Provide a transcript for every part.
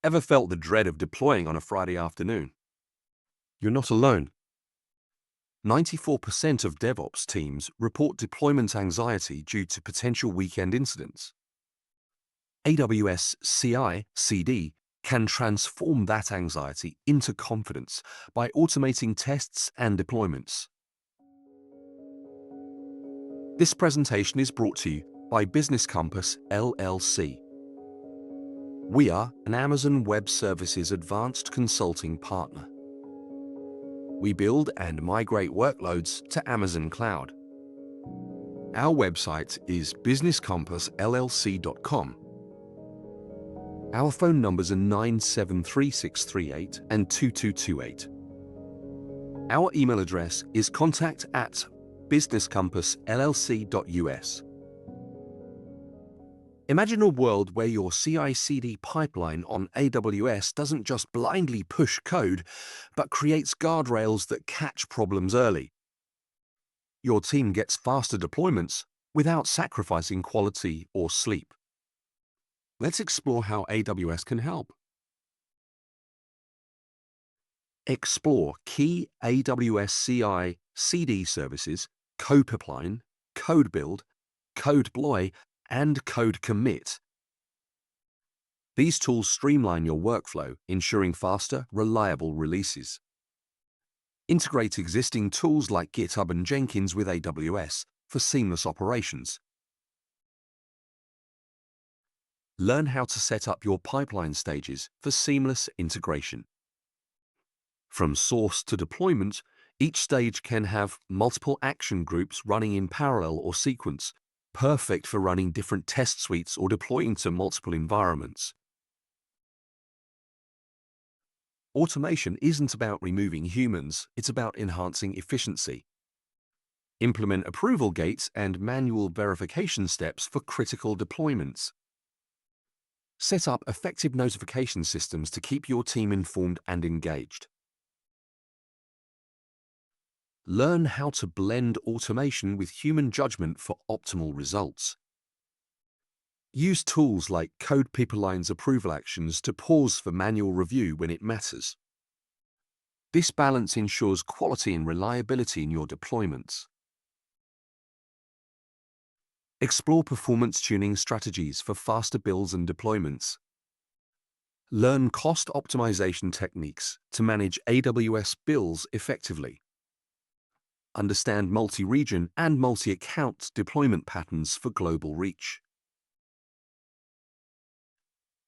Ever felt the dread of deploying on a Friday afternoon? You're not alone. 94% of DevOps teams report deployment anxiety due to potential weekend incidents. AWS CI/CD can transform that anxiety into confidence by automating tests and deployments. This presentation is brought to you by Business Compass LLC. We are an Amazon Web Services advanced consulting partner. We build and migrate workloads to Amazon Cloud. Our website is businesscompassllc.com. Our phone numbers are 973638 and 2228. Our email address is contact@businesscompassllc.us. Imagine a world where your CI/CD pipeline on AWS doesn't just blindly push code, but creates guardrails that catch problems early. Your team gets faster deployments without sacrificing quality or sleep. Let's explore how AWS can help. Explore key AWS CI/CD services, code pipeline, code build, code deploy, and code commit. These tools streamline your workflow, ensuring faster, reliable releases. Integrate existing tools like GitHub and Jenkins with AWS for seamless operations. Learn how to set up your pipeline stages for seamless integration. From source to deployment, each stage can have multiple action groups running in parallel or sequence, perfect for running different test suites or deploying to multiple environments. Automation isn't about removing humans, it's about enhancing efficiency. Implement approval gates and manual verification steps for critical deployments. Set up effective notification systems to keep your team informed and engaged. Learn how to blend automation with human judgment for optimal results. Use tools like code pipeline's approval actions to pause for manual review when it matters. This balance ensures quality and reliability in your deployments. Explore performance tuning strategies for faster builds and deployments. Learn cost optimization techniques to manage AWS bills effectively. Understand multi-region and multi-account deployment patterns for global reach.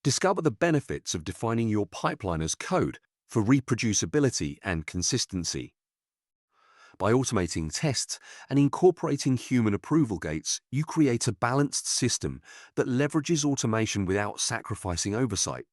Discover the benefits of defining your pipeline as code for reproducibility and consistency. By automating tests and incorporating human approval gates, you create a balanced system that leverages automation without sacrificing oversight.